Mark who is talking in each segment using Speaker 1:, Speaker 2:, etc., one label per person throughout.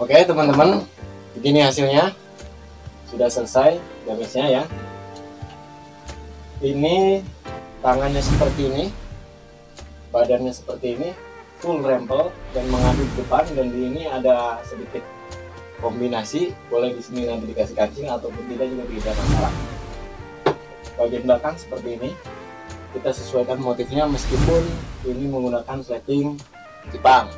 Speaker 1: Oke teman-teman, begini hasilnya. Sudah selesai garisnya ya. Ini tangannya seperti ini, badannya seperti ini, full rempel dan mengaduk depan, dan di ini ada sedikit kombinasi. Boleh di sini nanti dikasih kancing ataupun tidak juga tidak masalah. Bagian belakang seperti ini, kita sesuaikan motifnya meskipun ini menggunakan sleting Jepang.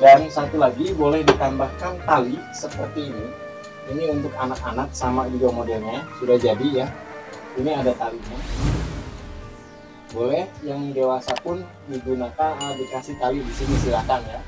Speaker 1: Dan satu lagi boleh ditambahkan tali seperti ini. Ini untuk anak-anak sama juga modelnya sudah jadi ya. Ini ada talinya. Boleh yang dewasa pun digunakan, dikasih tali di sini silakan ya.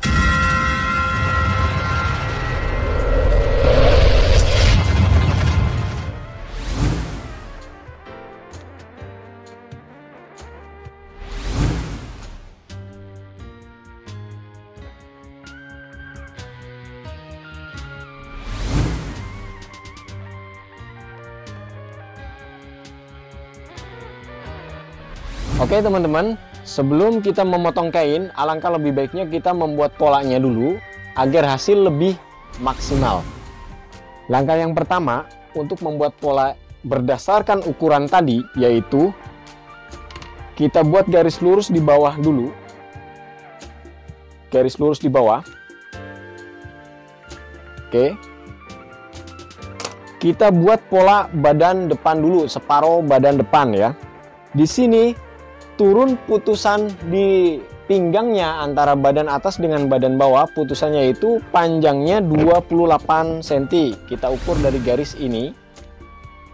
Speaker 1: Oke teman-teman, sebelum kita memotong kain, alangkah lebih baiknya kita membuat polanya dulu agar hasil lebih maksimal. Langkah yang pertama untuk membuat pola berdasarkan ukuran tadi, yaitu kita buat garis lurus di bawah dulu. Garis lurus di bawah. Oke. Kita buat pola badan depan dulu, separuh badan depan ya. Di sini turun putusan di pinggangnya antara badan atas dengan badan bawah, putusannya itu panjangnya 28 cm. Kita ukur dari garis ini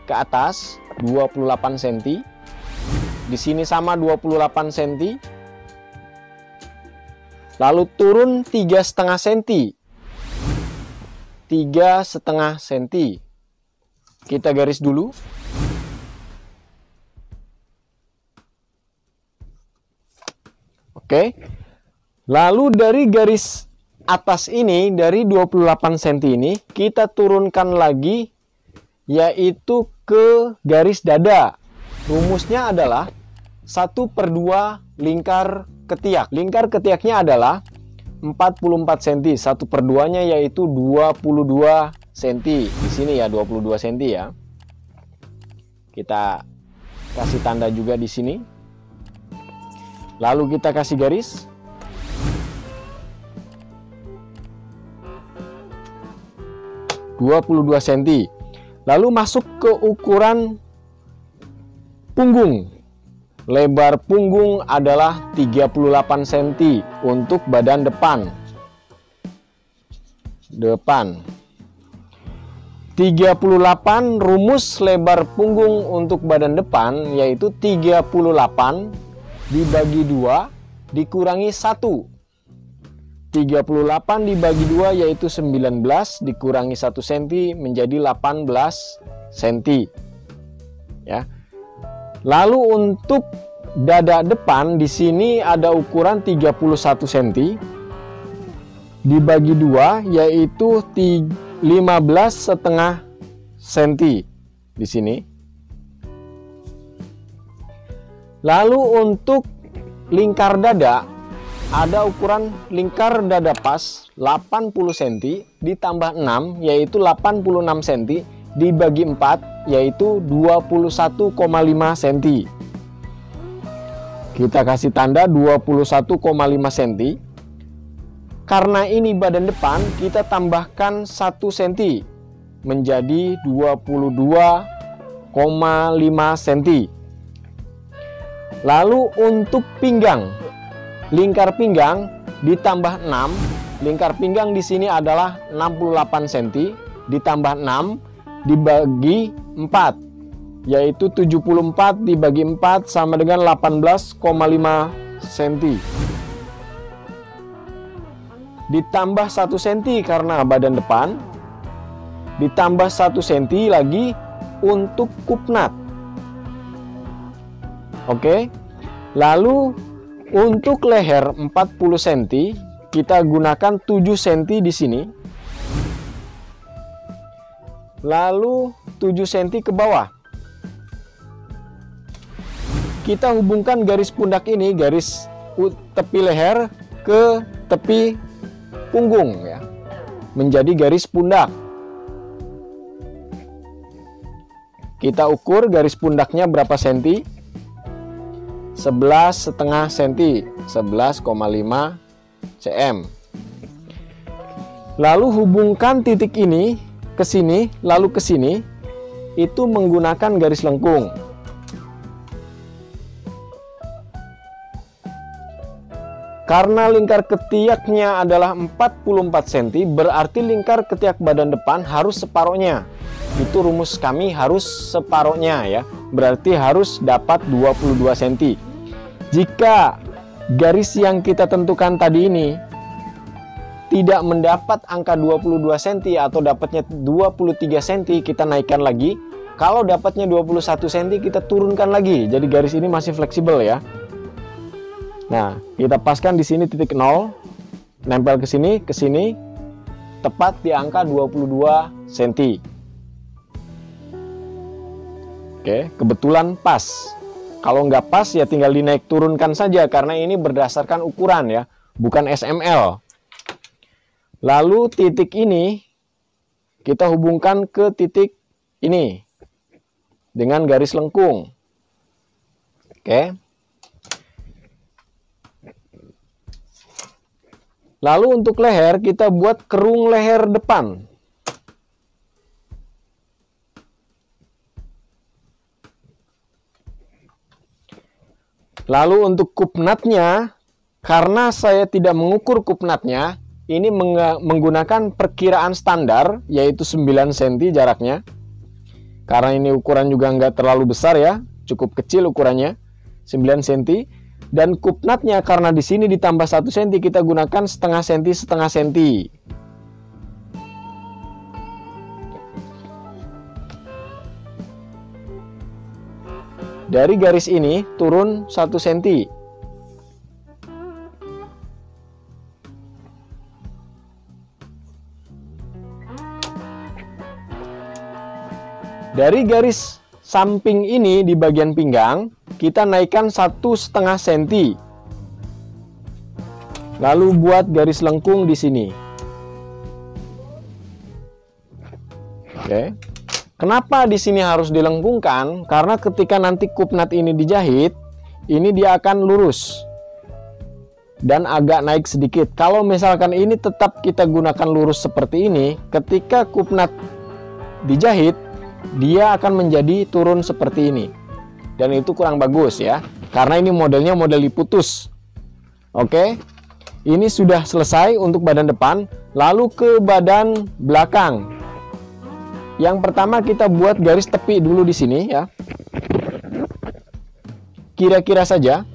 Speaker 1: ke atas 28 cm. Di sini sama 28 cm. Lalu turun 3,5 cm. 3,5 cm. Kita garis dulu. Oke, lalu dari garis atas ini, dari 28 cm ini, kita turunkan lagi, yaitu ke garis dada. Rumusnya adalah 1/2 lingkar ketiak. Lingkar ketiaknya adalah 44 cm, 1/2-nya yaitu 22 cm. Di sini ya 22 cm ya. Kita kasih tanda juga di sini. Lalu kita kasih garis. (22 cm). Lalu masuk ke ukuran punggung. Lebar punggung adalah 38 cm untuk badan depan. 38 rumus lebar punggung untuk badan depan yaitu 38 dibagi 2 dikurangi 1. 38 dibagi 2 yaitu 19 dikurangi 1 cm menjadi 18 cm. Ya. Lalu untuk dada depan di sini ada ukuran 31 cm dibagi 2 yaitu 15,5 cm di sini. Lalu untuk lingkar dada, ada ukuran lingkar dada pas 80 cm ditambah 6 yaitu 86 cm dibagi 4 yaitu 21,5 cm. Kita kasih tanda 21,5 cm. Karena ini badan depan, kita tambahkan 1 cm menjadi 22,5 cm. Lalu untuk pinggang, lingkar pinggang ditambah 6. Lingkar pinggang di sini adalah 68 cm ditambah 6 dibagi 4 yaitu 74 dibagi 4 sama dengan 18,5 cm. Ditambah 1 cm karena badan depan, ditambah 1 cm lagi untuk kupnat. Oke, lalu untuk leher 40 cm kita gunakan 7 cm di sini. Lalu 7 cm ke bawah. Kita hubungkan garis pundak ini, garis tepi leher ke tepi punggung ya. menjadi garis pundak. Kita ukur garis pundaknya berapa senti? 11,5 cm, 11,5 cm. Lalu hubungkan titik ini ke sini, lalu ke sini, itu menggunakan garis lengkung. Karena lingkar ketiaknya adalah 44 cm, berarti lingkar ketiak badan depan harus separohnya. Itu rumus kami, harus separohnya ya. Berarti harus dapat 22 cm. Jika garis yang kita tentukan tadi ini tidak mendapat angka 22 cm atau dapatnya 23 cm, kita naikkan lagi. Kalau dapatnya 21 cm, kita turunkan lagi. Jadi garis ini masih fleksibel ya. Nah, kita paskan di sini titik 0, nempel ke sini, tepat di angka 22 cm. Oke, kebetulan pas. Kalau nggak pas ya tinggal dinaik turunkan saja, karena ini berdasarkan ukuran ya, bukan SML. Lalu titik ini kita hubungkan ke titik ini dengan garis lengkung. Oke. Lalu untuk leher kita buat kerung leher depan. Lalu untuk kupnatnya, karena saya tidak mengukur kupnatnya, ini menggunakan perkiraan standar, yaitu 9 cm jaraknya. Karena ini ukuran juga nggak terlalu besar ya, cukup kecil ukurannya, 9 cm. Dan kupnatnya karena di sini ditambah 1 cm, kita gunakan setengah cm. Dari garis ini turun 1 cm. Dari garis samping ini di bagian pinggang, kita naikkan 1,5 cm. Lalu buat garis lengkung di sini. Oke. Kenapa di sini harus dilengkungkan? Karena ketika nanti kupnat ini dijahit, ini dia akan lurus dan agak naik sedikit. Kalau misalkan ini tetap kita gunakan lurus seperti ini, ketika kupnat dijahit, dia akan menjadi turun seperti ini. Dan itu kurang bagus ya, karena ini modelnya model diputus. Oke, ini sudah selesai untuk badan depan. Lalu ke badan belakang. Yang pertama kita buat garis tepi dulu di sini ya. Kira-kira saja.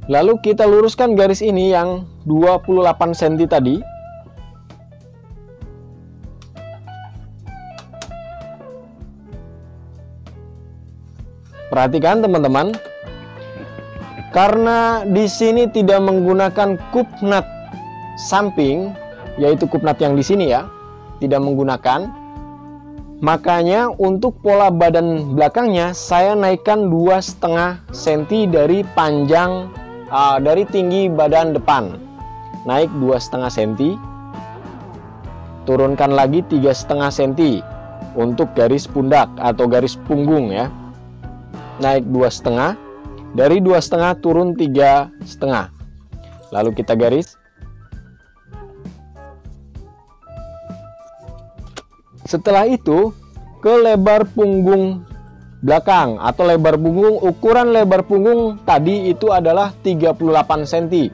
Speaker 1: Lalu kita luruskan garis ini yang 28 cm tadi. Perhatikan teman-teman. Karena di sini tidak menggunakan kupnat samping, yaitu kupnat yang di sini ya, tidak menggunakan. Makanya untuk pola badan belakangnya saya naikkan 2,5 cm dari panjang, dari tinggi badan depan. Naik 2,5 cm. Turunkan lagi 3,5 cm untuk garis pundak atau garis punggung ya. Naik 2,5. Dari 2,5 turun 3,5. Lalu kita garis. Setelah itu ke lebar punggung belakang atau lebar punggung. Ukuran lebar punggung tadi itu adalah 38 cm.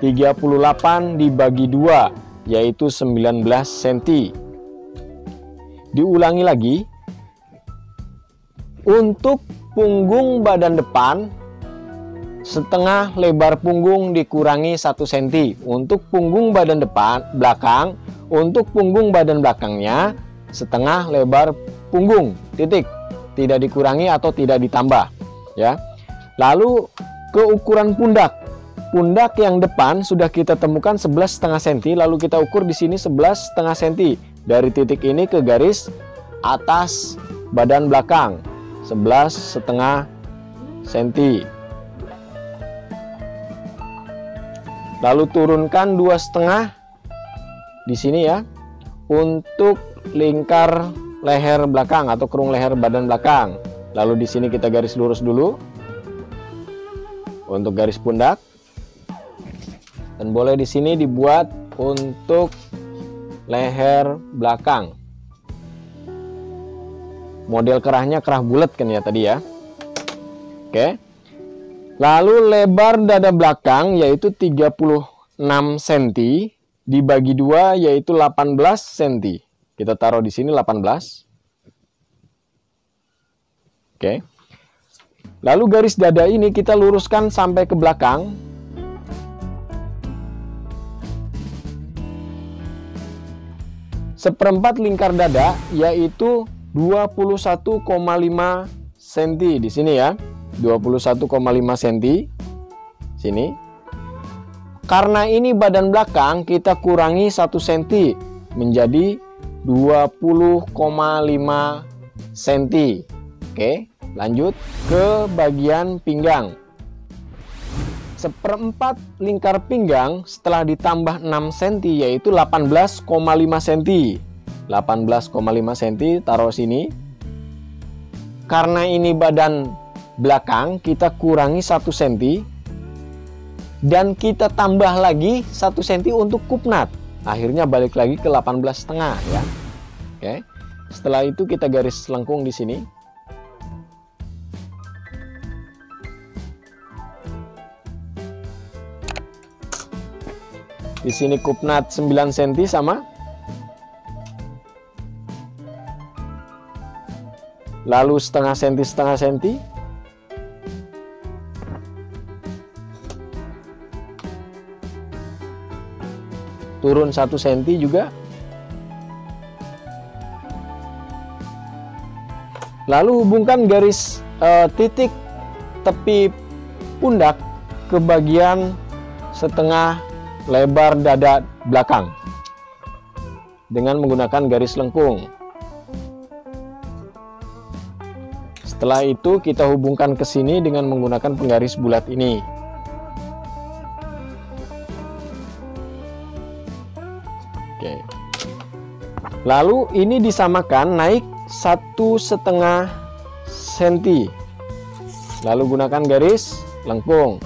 Speaker 1: 38 dibagi 2 yaitu 19 cm. Diulangi lagi. Untuk punggung badan depan, setengah lebar punggung dikurangi 1 cm. Untuk punggung badan depan belakang, untuk punggung badan belakangnya setengah lebar punggung, titik. Tidak dikurangi atau tidak ditambah ya. Lalu ke ukuran pundak. Pundak yang depan sudah kita temukan 11,5 cm, lalu kita ukur di sini 11,5 cm. Dari titik ini ke garis atas badan belakang 11,5 cm. Lalu turunkan 2,5 di sini ya, untuk lingkar leher belakang atau kerung leher badan belakang. Lalu di sini kita garis lurus dulu untuk garis pundak. Dan boleh di sini dibuat untuk leher belakang. Model kerahnya kerah bulat kan ya tadi ya. Oke. Lalu lebar dada belakang yaitu 36 cm, dibagi 2 yaitu 18 cm. Kita taruh di sini 18. Oke. Lalu garis dada ini kita luruskan sampai ke belakang. Seperempat lingkar dada yaitu 21,5 cm di sini ya. 21,5 cm sini. Karena ini badan belakang, kita kurangi 1 cm menjadi 20,5 cm. Oke, lanjut ke bagian pinggang. Seperempat lingkar pinggang setelah ditambah 6 cm yaitu 18,5 cm. 18,5 cm taruh sini. Karena ini badan belakang, kita kurangi 1 cm dan kita tambah lagi 1 cm untuk kupnat. Akhirnya balik lagi ke 18,5 ya. Oke. Setelah itu kita garis lengkung di sini. Di sini kupnat 9 cm sama. Lalu setengah cm. Turun 1 cm juga. Lalu hubungkan garis titik tepi pundak ke bagian setengah lebar dada belakang dengan menggunakan garis lengkung. Setelah itu kita hubungkan ke sini dengan menggunakan penggaris bulat ini. Oke. Lalu ini disamakan naik 1,5 cm. Lalu gunakan garis lengkung.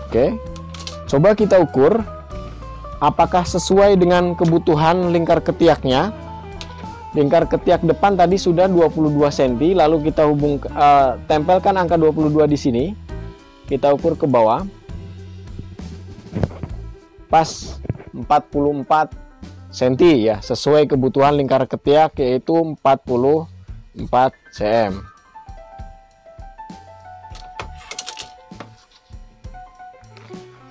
Speaker 1: Oke. Coba kita ukur apakah sesuai dengan kebutuhan lingkar ketiaknya. Lingkar ketiak depan tadi sudah 22 cm, lalu kita tempelkan angka 22 di sini. Kita ukur ke bawah. Pas 44 cm ya, sesuai kebutuhan lingkar ketiak yaitu 44 cm.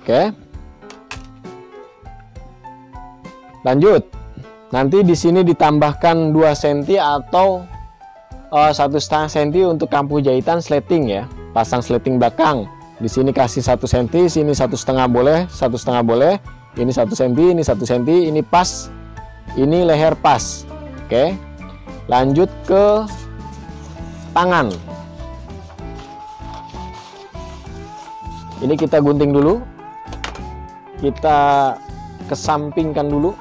Speaker 1: Oke. Lanjut. Nanti di sini ditambahkan 2 cm atau 1,5 cm untuk kampuh jahitan sleting ya. Pasang sleting belakang. Di sini kasih 1 cm, sini 1,5 boleh, 1,5 boleh. Ini 1 cm, ini 1 cm, ini pas. Ini leher pas. Oke. Lanjut ke tangan. Ini kita gunting dulu. Kita kesampingkan dulu.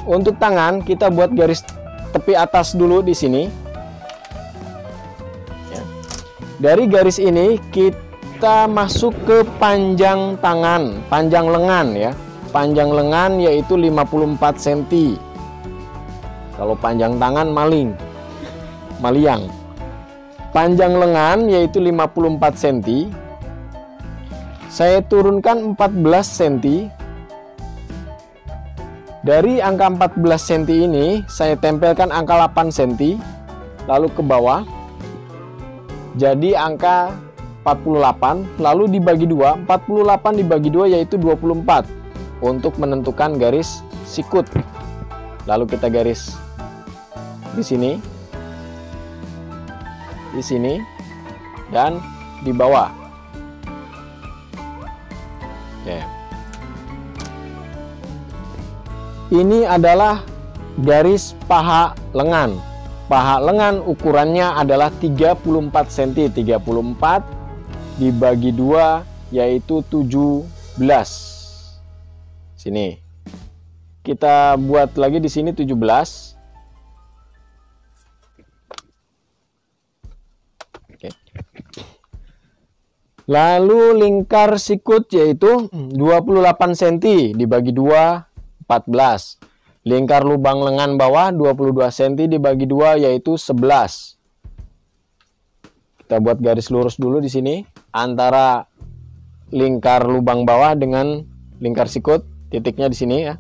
Speaker 1: Untuk tangan kita buat garis tepi atas dulu di sini. Ya. Dari garis ini kita masuk ke panjang tangan, panjang lengan ya. Panjang lengan yaitu 54 cm. Kalau panjang tangan maliang. Panjang lengan yaitu 54 cm. Saya turunkan 14 cm. Dari angka 14 cm ini saya tempelkan angka 8 cm lalu ke bawah. Jadi angka 48 lalu dibagi 2. 48 dibagi 2 yaitu 24 untuk menentukan garis sikut. Lalu kita garis di sini. di sini dan di bawah. Oke. Ini adalah garis paha lengan. Paha lengan ukurannya adalah 34 cm. 34 dibagi 2 yaitu 17. Sini. Kita buat lagi di sini 17. Oke. Lalu lingkar sikut yaitu 28 cm dibagi 2 14. Lingkar lubang lengan bawah 22 cm dibagi 2 yaitu 11. Kita buat garis lurus dulu di sini antara lingkar lubang bawah dengan lingkar sikut, titiknya di sini ya.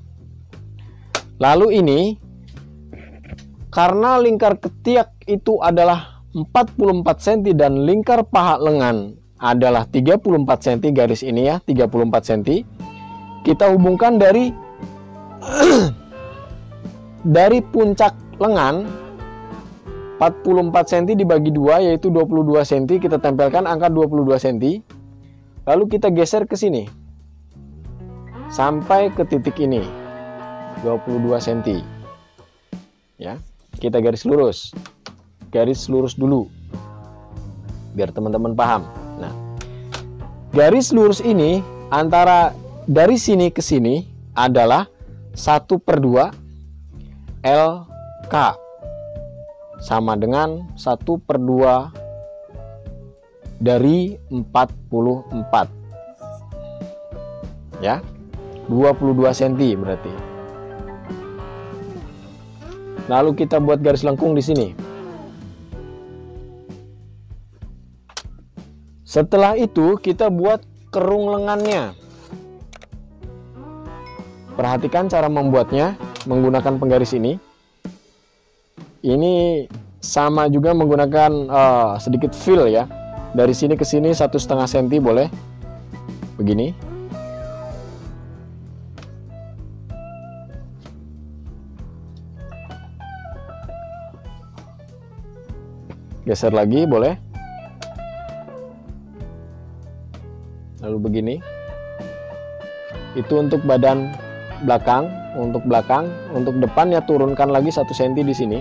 Speaker 1: Lalu ini karena lingkar ketiak itu adalah 44 cm dan lingkar paha lengan adalah 34 cm, garis ini ya 34 cm. Kita hubungkan dari dari puncak lengan 44 cm dibagi 2 yaitu 22 cm, kita tempelkan angka 22 cm. Lalu kita geser ke sini sampai ke titik ini 22 cm. Ya, kita garis lurus. Garis lurus dulu biar teman-teman paham. Nah, garis lurus ini antara dari sini ke sini adalah 1/2 LK sama dengan 1/2 dari 44 ya, 22 cm berarti. Lalu kita buat garis lengkung di sini. Setelah itu kita buat kerung lengannya. Perhatikan cara membuatnya menggunakan penggaris ini. Ini sama juga menggunakan sedikit fill ya. Dari sini ke sini 1,5 cm boleh. Begini. Geser lagi boleh. Lalu begini. Itu untuk badan belakang, untuk belakang, untuk depan ya turunkan lagi 1 cm di sini.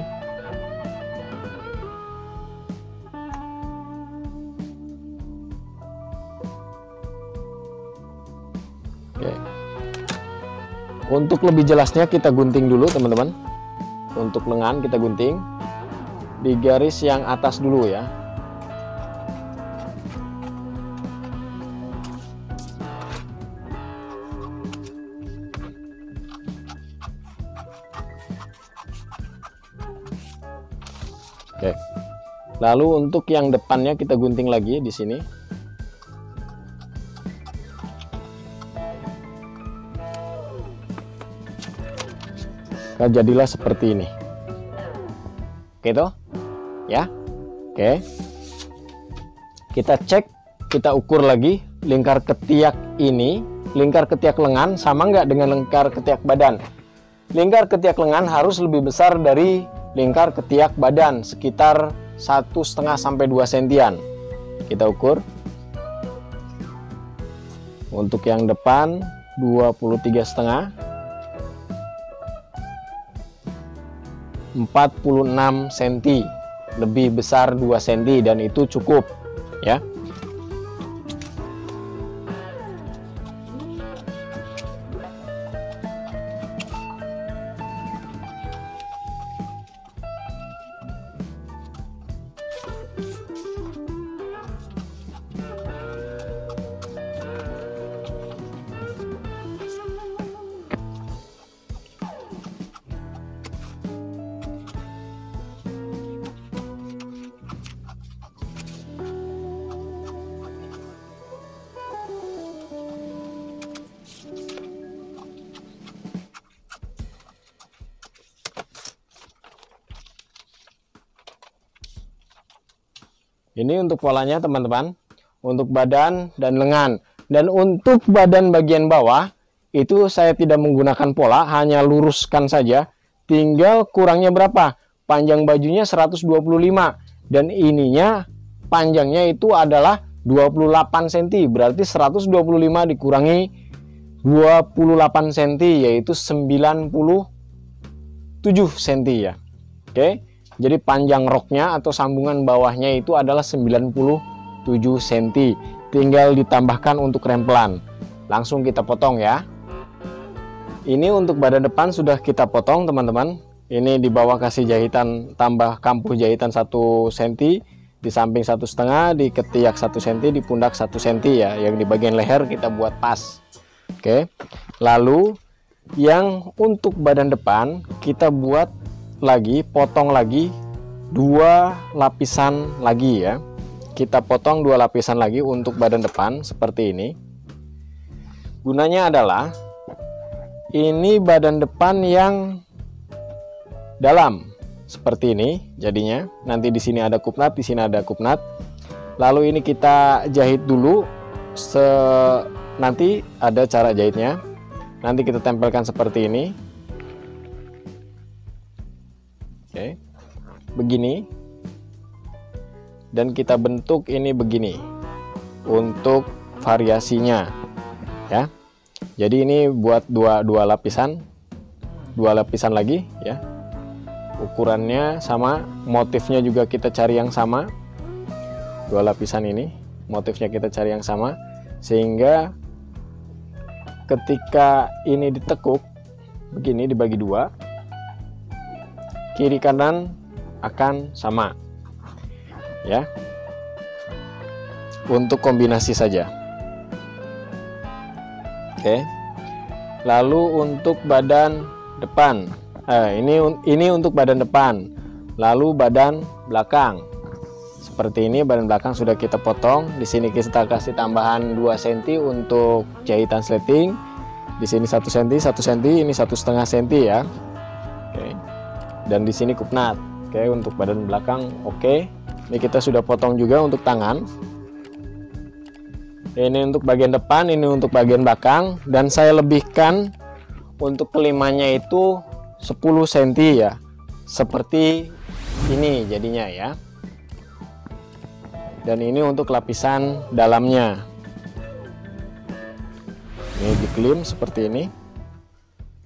Speaker 1: Oke. Untuk lebih jelasnya kita gunting dulu teman-teman. Untuk lengan kita gunting di garis yang atas dulu ya. Oke. Lalu untuk yang depannya kita gunting lagi di sini. Nah, jadilah seperti ini. Gitu. Ya. Oke. Kita cek, kita ukur lagi lingkar ketiak ini, lingkar ketiak lengan sama nggak dengan lingkar ketiak badan. Lingkar ketiak lengan harus lebih besar dari lingkar ketiak badan, sekitar 1,5 sampai 2 cm. Kita ukur. Untuk yang depan 23,5, 46 cm, lebih besar 2 cm dan itu cukup ya. Ini untuk polanya teman-teman, untuk badan dan lengan. Dan untuk badan bagian bawah, itu saya tidak menggunakan pola, hanya luruskan saja. Tinggal kurangnya berapa? Panjang bajunya 125. dan ininya panjangnya itu adalah 28 cm, berarti 125 dikurangi 28 cm yaitu 97 cm ya. Oke, jadi panjang roknya atau sambungan bawahnya itu adalah 97 cm. Tinggal ditambahkan untuk rempelan. Langsung kita potong ya. Ini untuk badan depan sudah kita potong teman-teman. Ini di bawah kasih jahitan, tambah kampuh jahitan 1 cm, di samping 1,5 cm, di ketiak 1 cm, di pundak 1 cm ya. Yang di bagian leher kita buat pas. Oke. Lalu yang untuk badan depan kita buat lagi, potong lagi 2 lapisan lagi ya. Kita potong 2 lapisan lagi untuk badan depan seperti ini. Gunanya adalah ini badan depan yang dalam seperti ini jadinya. Nanti di sini ada kupnat, di sini ada kupnat. Lalu ini kita jahit dulu. Nanti ada cara jahitnya. Nanti kita tempelkan seperti ini. Oke. Begini. Dan kita bentuk ini begini. Untuk variasinya ya. Jadi ini buat dua lapisan. 2 lapisan lagi ya. Ukurannya sama, motifnya juga kita cari yang sama. 2 lapisan ini, motifnya kita cari yang sama, sehingga ketika ini ditekuk begini, dibagi 2, kiri kanan akan sama ya, untuk kombinasi saja. Oke. Lalu untuk badan depan, ini untuk badan depan. Lalu badan belakang seperti ini. Badan belakang sudah kita potong. Di sini kita kasih tambahan 2 cm untuk jahitan sleting. Di sini 1 cm, 1 cm, ini 1,5 cm ya. Oke. Dan di sini kupnat. Oke, untuk badan belakang oke. Ini kita sudah potong juga untuk tangan. Ini untuk bagian depan, ini untuk bagian belakang, dan saya lebihkan untuk kelimanya itu 10 cm ya, seperti ini jadinya ya. Dan ini untuk lapisan dalamnya. Ini diklim seperti ini,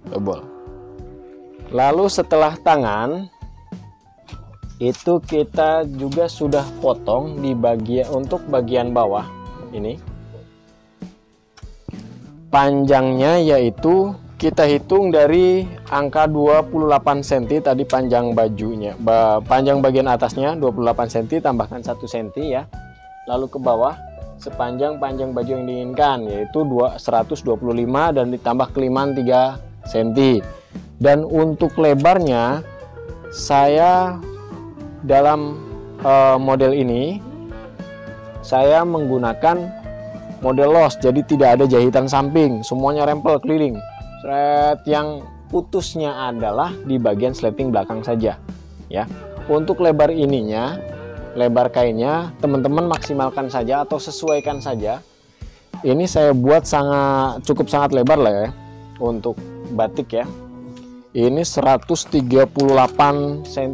Speaker 1: double. Lalu setelah tangan itu kita juga sudah potong di bagian, untuk bagian bawah ini panjangnya, yaitu kita hitung dari angka 28 cm tadi panjang bajunya, panjang bagian atasnya 28 cm, tambahkan 1 cm ya. Lalu ke bawah sepanjang baju yang diinginkan, yaitu 125, dan ditambah kelimaan 3 cm. Dan untuk lebarnya saya dalam model ini saya menggunakan model los, jadi tidak ada jahitan samping, semuanya rempel keliling. Yang putusnya adalah di bagian sleting belakang saja ya. Untuk lebar ininya, lebar kainnya teman-teman maksimalkan saja atau sesuaikan saja. Ini saya buat cukup sangat lebar lah ya untuk batik ya. Ini 138 cm,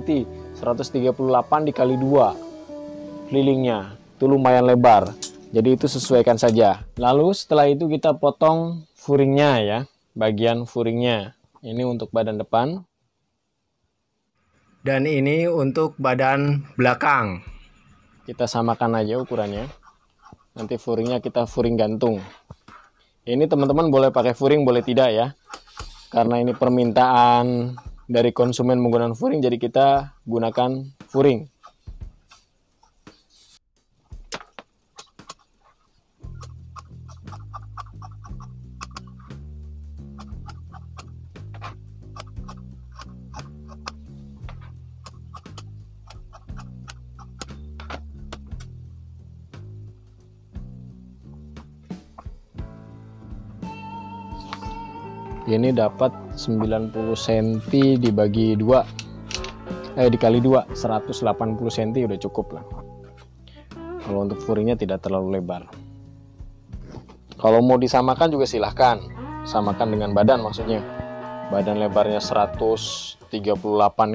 Speaker 1: 138 dikali 2 kelilingnya, itu lumayan lebar. Jadi itu sesuaikan saja. Lalu setelah itu kita potong furingnya ya, bagian furingnya. Ini untuk badan depan. Dan ini untuk badan belakang. Kita samakan aja ukurannya. Nanti furingnya kita furing gantung. Ini teman-teman boleh pakai furing, boleh tidak ya. Karena ini permintaan dari konsumen menggunakan furing, jadi kita gunakan furing. Ini dapat 90 cm dibagi 2, dikali 2, 180 cm udah cukup lah. Kalau untuk furingnya tidak terlalu lebar. Kalau mau disamakan juga silahkan, samakan dengan badan, maksudnya badan lebarnya 138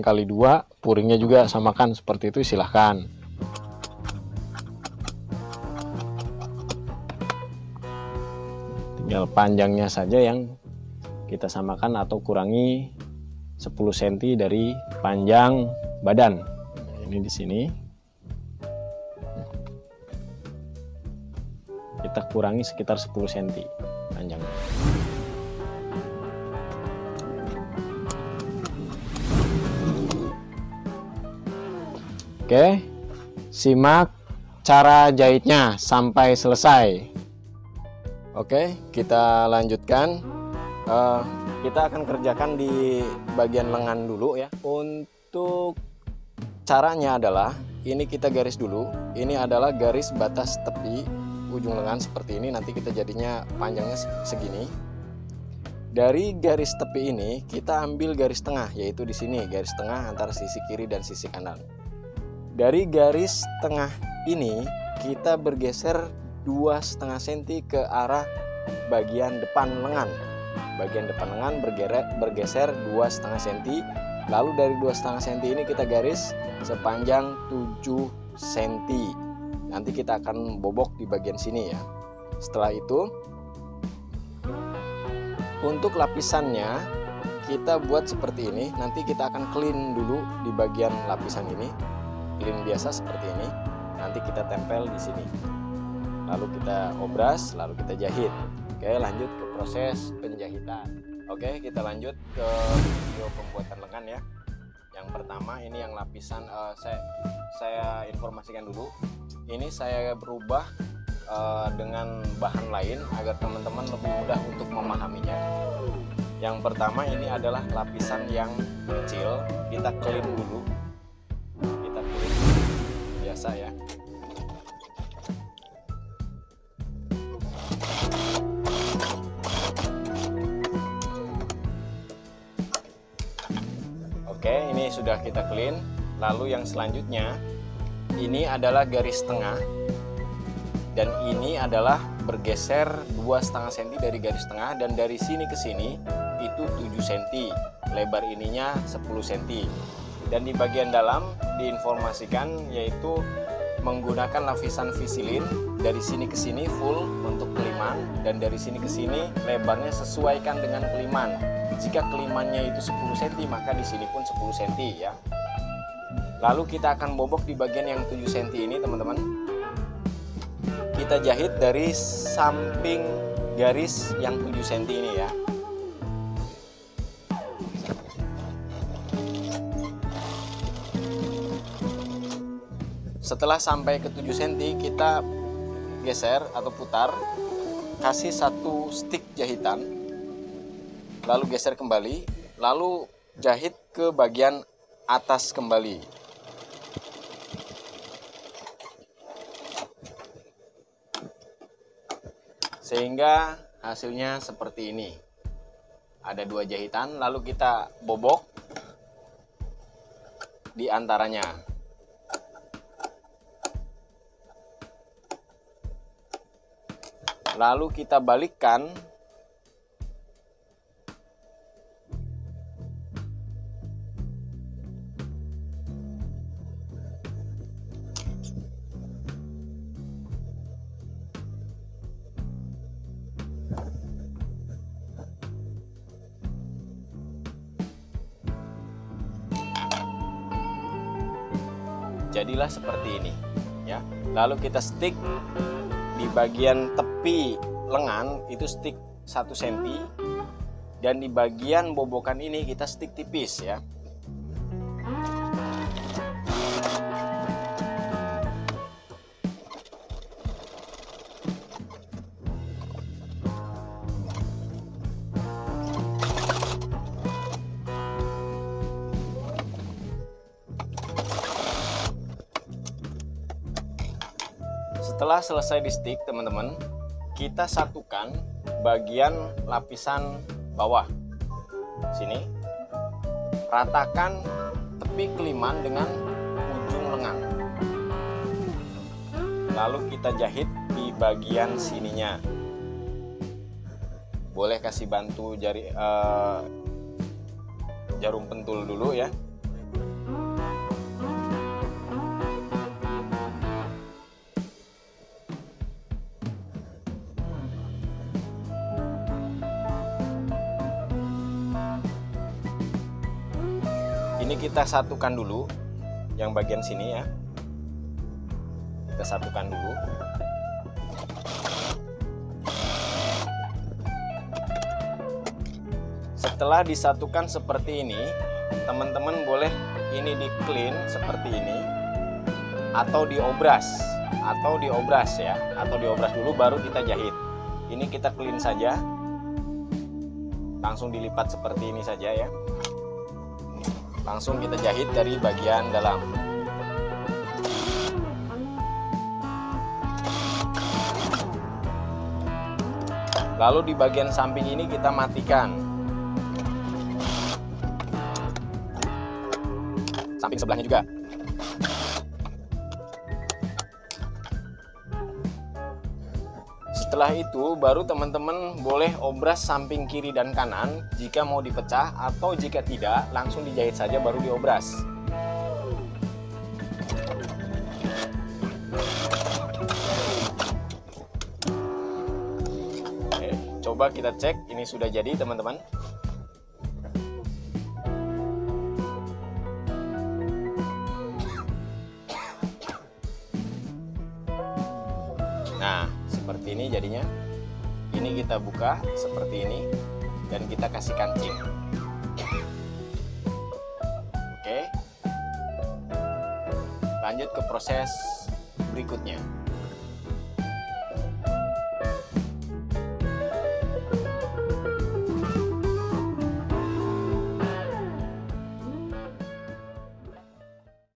Speaker 1: kali 2, furingnya juga samakan seperti itu, silahkan. Tinggal panjangnya saja yang kita samakan atau kurangi 10 cm dari panjang badan. Nah, ini di sini kita kurangi sekitar 10 cm panjangnya. Oke, simak cara jahitnya sampai selesai. Oke, kita lanjutkan. Kita akan kerjakan di bagian lengan dulu ya. Untuk caranya adalah ini kita garis dulu. Ini adalah garis batas tepi ujung lengan seperti ini. Nanti kita jadinya panjangnya segini. Dari garis tepi ini kita ambil garis tengah, yaitu di sini garis tengah antara sisi kiri dan sisi kanan. Dari garis tengah ini kita bergeser 2,5 cm ke arah bagian depan lengan. Bagian depan lengan bergeser 2,5 cm. Lalu dari 2,5 cm ini kita garis sepanjang 7 cm. Nanti kita akan bobok di bagian sini ya. Setelah itu untuk lapisannya kita buat seperti ini. Nanti kita akan clean dulu di bagian lapisan ini. Clean biasa seperti ini. Nanti kita tempel di sini. Lalu kita obras, lalu kita jahit. Oke, lanjut ke proses penjahitan. Oke, kita lanjut ke video pembuatan lengan ya. Yang pertama ini yang lapisan saya informasikan dulu. Ini saya berubah dengan bahan lain agar teman-teman lebih mudah untuk memahaminya. Yang pertama ini adalah lapisan yang kecil. Kita clean dulu. Kita clean biasa ya. Oke, ini sudah kita clean. Lalu yang selanjutnya ini adalah garis tengah dan ini adalah bergeser 2,5 cm dari garis tengah, dan dari sini ke sini itu 7 cm, lebar ininya 10 cm. Dan di bagian dalam diinformasikan yaitu menggunakan lapisan visilin dari sini ke sini full untuk keliman, dan dari sini ke sini lebarnya sesuaikan dengan keliman. Jika kelimannya itu 10 cm, maka di sini pun 10 cm ya. Lalu kita akan bobok di bagian yang 7 cm ini, teman-teman. Kita jahit dari samping garis yang 7 cm ini ya. Setelah sampai ke 7 cm, kita geser atau putar, kasih satu stick jahitan, lalu geser kembali, lalu jahit ke bagian atas kembali. Sehingga hasilnya seperti ini. Ada 2 jahitan, lalu kita bobok di antaranya. Lalu kita balikkan jadilah seperti ini ya. Lalu kita stick di bagian tepi lengan itu stick 1 cm, dan di bagian bobokan ini kita stick tipis ya. Setelah selesai di stick, teman-teman, kita satukan bagian lapisan bawah sini, ratakan tepi keliman dengan ujung lengan, lalu kita jahit di bagian sininya. Boleh kasih bantu jarum pentul dulu ya. Ini kita satukan dulu yang bagian sini ya. Kita satukan dulu. Setelah disatukan seperti ini, teman-teman boleh ini di clean seperti ini atau diobras ya, atau diobras dulu baru kita jahit. Ini kita clean saja, langsung dilipat seperti ini saja ya. Langsung kita jahit dari bagian dalam. Lalu di bagian samping ini kita matikan. Samping sebelahnya juga. Setelah itu baru teman-teman boleh obras samping kiri dan kanan jika mau dipecah, atau jika tidak langsung dijahit saja baru diobras. Oke, coba kita cek ini sudah jadi teman-teman. Nah, seperti ini jadinya. Ini kita buka seperti ini dan kita kasih kancing. Oke. Lanjut ke proses berikutnya.